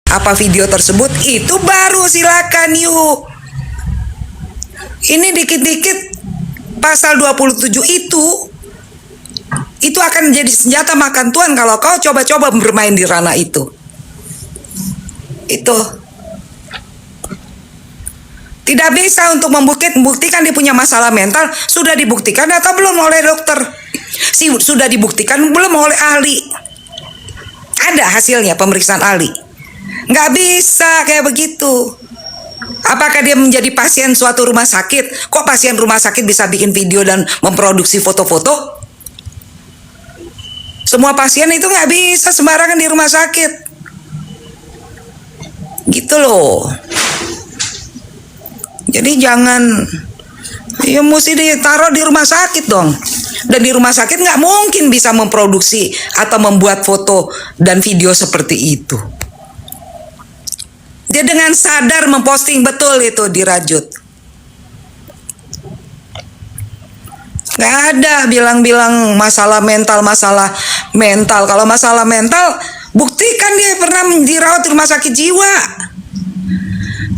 apa video tersebut, itu baru silakan yuk. Ini dikit-dikit pasal 27 itu akan jadi senjata makan tuan kalau kau coba-coba bermain di ranah itu. Itu tidak bisa untuk membuktikan dia punya masalah mental. Sudah dibuktikan atau belum oleh dokter? Sudah dibuktikan belum oleh ahli? Ada hasilnya pemeriksaan ahli. Nggak bisa kayak begitu. Apakah dia menjadi pasien suatu rumah sakit? Kok pasien rumah sakit bisa bikin video dan memproduksi foto-foto? Semua pasien itu nggak bisa sembarangan di rumah sakit. Gitu loh. Jadi jangan, ya mesti ditaruh di rumah sakit dong. Dan di rumah sakit nggak mungkin bisa memproduksi atau membuat foto dan video seperti itu. Dia dengan sadar memposting betul itu dirajut. Nggak ada bilang-bilang masalah mental. Kalau masalah mental, buktikan dia pernah dirawat di rumah sakit jiwa.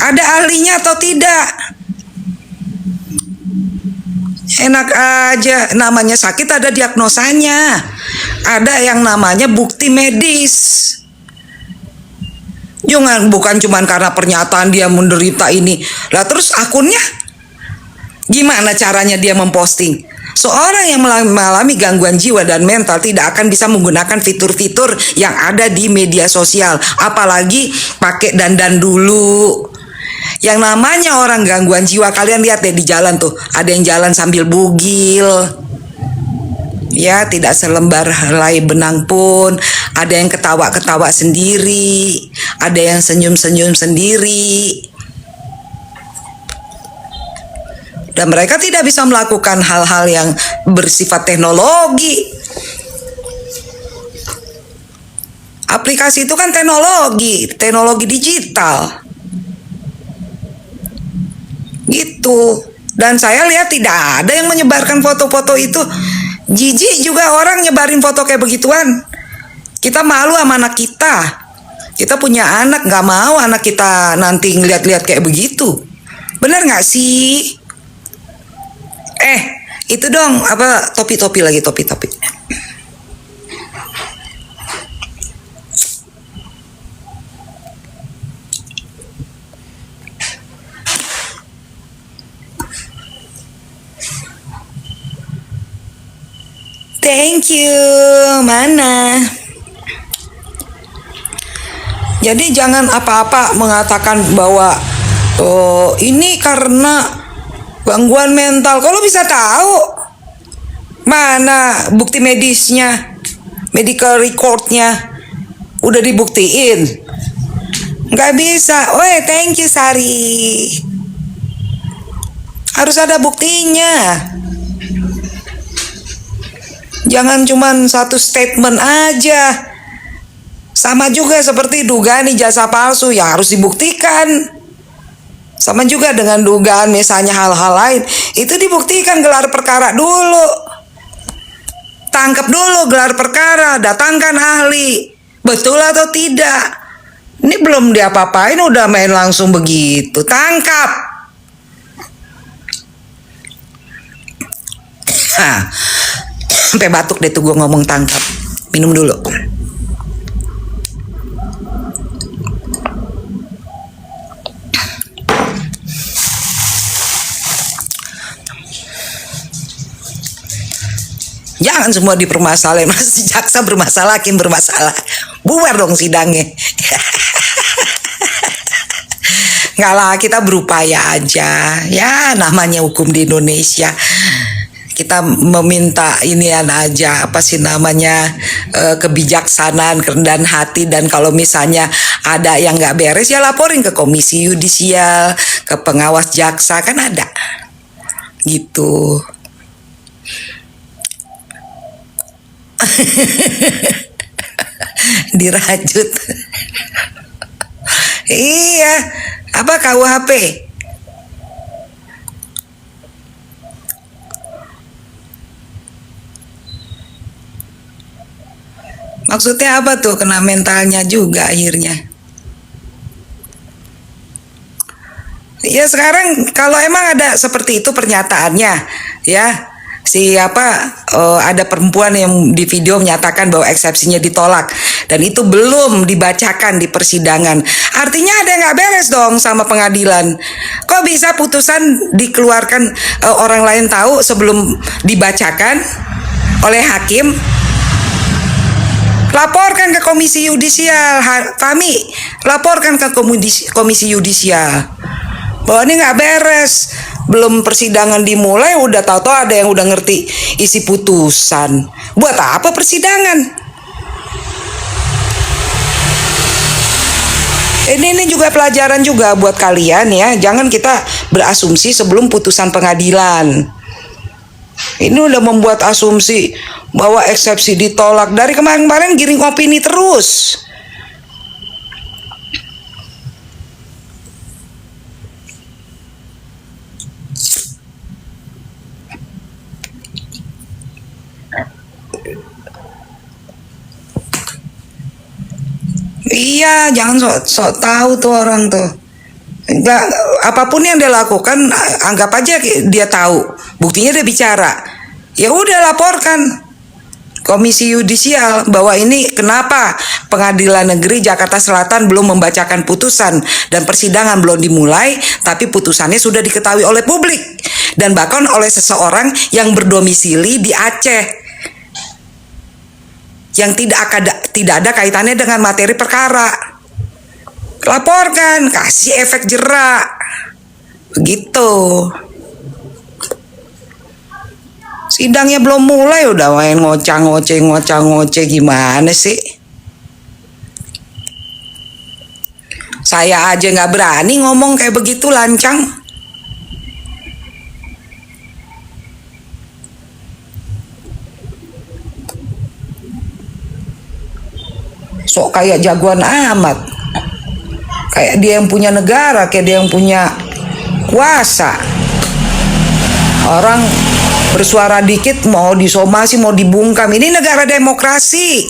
Ada ahlinya atau tidak? Enak aja, namanya sakit ada diagnosanya. Ada yang namanya bukti medis. Bukan cuma karena pernyataan dia menderita ini. Lah terus akunnya gimana caranya dia memposting? Seorang yang mengalami gangguan jiwa dan mental tidak akan bisa menggunakan fitur-fitur yang ada di media sosial. Apalagi pakai dandan dulu. Yang namanya orang gangguan jiwa, kalian lihat deh di jalan tuh, ada yang jalan sambil bugil. Ya, tidak selembar helai benang pun. Ada yang ketawa-ketawa sendiri, ada yang senyum-senyum sendiri. Dan mereka tidak bisa melakukan hal-hal yang bersifat teknologi. Aplikasi itu kan teknologi digital. Gitu. Dan saya lihat tidak ada yang menyebarkan foto-foto itu. Jijik juga orang nyebarin foto kayak begituan. Kita malu sama anak kita. Kita punya anak, nggak mau anak kita nanti ngeliat-liat kayak begitu. Bener nggak sih? Itu dong, apa, topi lagi. Thank you. Mana? Jadi jangan apa-apa mengatakan bahwa ini karena gangguan mental. Kalau bisa tahu mana bukti medisnya, medical recordnya udah dibuktiin. Nggak bisa. Thank you Sari. Harus ada buktinya. Jangan cuman satu statement aja. Sama juga seperti dugaan ijazah palsu, ya harus dibuktikan. Sama juga dengan dugaan misalnya hal-hal lain, itu dibuktikan, gelar perkara dulu. Tangkap dulu gelar perkara, datangkan ahli. Betul atau tidak? Ini belum diapa-apain udah main langsung begitu. Tangkap. Sampai batuk deh tuh gue ngomong tangkap. Minum dulu. Jangan semua dipermasalahin. Masih jaksa bermasalah, hakim bermasalah. Bubar dong sidangnya. Nggak lah, kita berupaya aja. Ya namanya hukum di Indonesia. Kita meminta inian aja, apa sih namanya, kebijaksanaan, kerendahan hati. Dan kalau misalnya ada yang nggak beres, ya laporin ke komisi yudisial, ke pengawas jaksa, kan ada gitu. Dirajut. Iya, apa KUHP? Maksudnya apa tuh, kena mentalnya juga akhirnya. Ya sekarang kalau emang ada seperti itu pernyataannya, ya ada perempuan yang di video menyatakan bahwa eksepsinya ditolak dan itu belum dibacakan di persidangan. Artinya ada yang nggak beres dong sama pengadilan. Kok bisa putusan dikeluarkan orang lain tahu sebelum dibacakan oleh hakim? Laporkan ke komisi yudisial, kami laporkan ke komisi yudisial bahwa ini nggak beres, belum persidangan dimulai udah tahu-tahu ada yang udah ngerti isi putusan. Buat apa persidangan? Ini juga pelajaran juga buat kalian ya, jangan kita berasumsi sebelum putusan pengadilan. Ini udah membuat asumsi bahwa eksepsi ditolak dari kemarin-kemarin, giring opini terus. Iya, jangan sok tahu tuh orang tuh. Enggak, apapun yang dia lakukan, anggap aja dia tahu. Buktinya dia bicara. Ya udah laporkan komisi yudisial bahwa ini kenapa Pengadilan Negeri Jakarta Selatan belum membacakan putusan dan persidangan belum dimulai, tapi putusannya sudah diketahui oleh publik dan bahkan oleh seseorang yang berdomisili di Aceh, yang tidak ada kaitannya dengan materi perkara. Laporkan, kasih efek jerak, begitu. Sidangnya belum mulai udah main ngoceh gimana sih? Saya aja nggak berani ngomong kayak begitu lancang. Sok kayak jagoan amat. Kayak dia yang punya negara, kayak dia yang punya kuasa. Orang bersuara dikit mau disomasi, mau dibungkam. Ini negara demokrasi.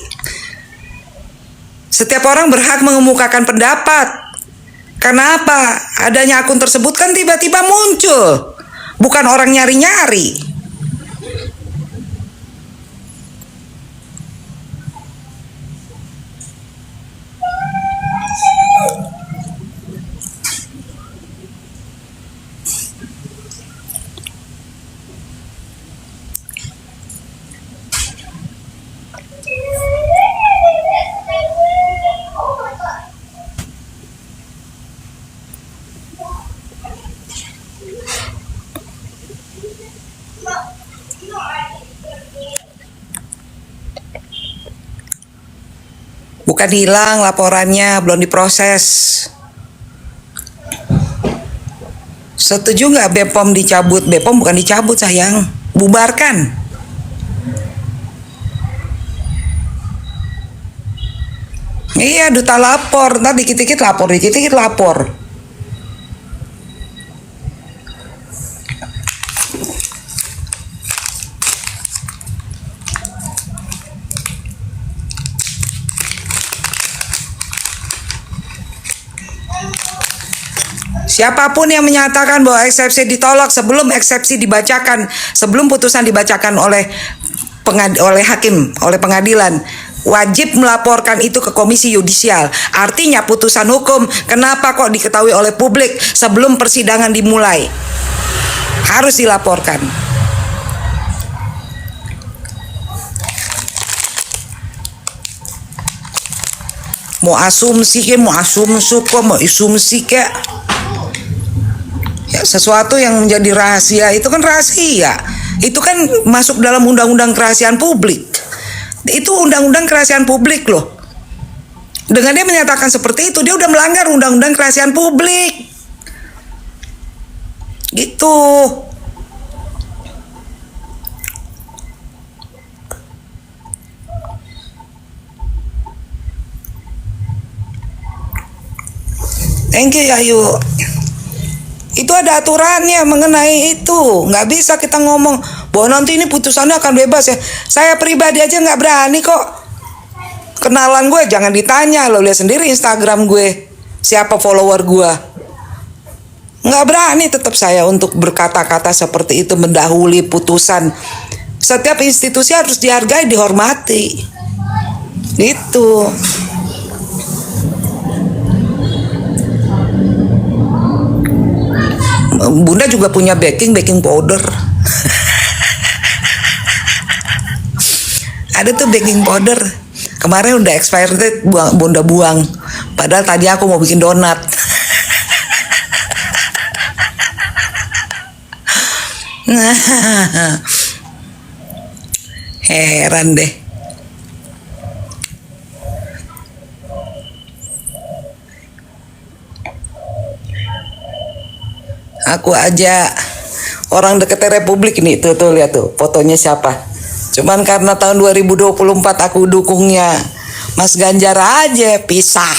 Setiap orang berhak mengemukakan pendapat. Kenapa? Adanya akun tersebut kan tiba-tiba muncul. Bukan orang nyari-nyari. Bukan hilang laporannya, belum diproses. Setuju nggak BPOM dicabut? BPOM bukan dicabut sayang, bubarkan. Iya, duta lapor, ntar dikit-dikit lapor, dikit-dikit lapor. Siapapun yang menyatakan bahwa eksepsi ditolak sebelum eksepsi dibacakan, sebelum putusan dibacakan oleh hakim, oleh pengadilan, wajib melaporkan itu ke komisi yudisial. Artinya putusan hukum kenapa kok diketahui oleh publik sebelum persidangan dimulai? Harus dilaporkan. Mau asumsi ke, mau asumsi ke, ya, sesuatu yang menjadi rahasia itu kan rahasia. Itu kan masuk dalam undang-undang kerahasiaan publik. Itu undang-undang kerahasiaan publik loh. Dengan dia menyatakan seperti itu, dia udah melanggar undang-undang kerahasiaan publik. Gitu. Thank you Yayu. Itu ada aturannya mengenai itu. Nggak bisa kita ngomong bahwa nanti ini putusannya akan bebas ya. Saya pribadi aja nggak berani kok. Kenalan gue jangan ditanya, lo lihat sendiri Instagram gue. Siapa follower gue. Nggak berani tetap saya untuk berkata-kata seperti itu, mendahului putusan. Setiap institusi harus dihargai, dihormati. Itu. Bunda juga punya baking powder. Ada tuh baking powder. Kemarin udah expired, Bunda buang. Padahal tadi aku mau bikin donat. Heran deh. Aku aja orang deketnya Republik ini, tuh lihat tuh fotonya siapa. Cuman karena tahun 2024 aku dukungnya Mas Ganjar aja pisah.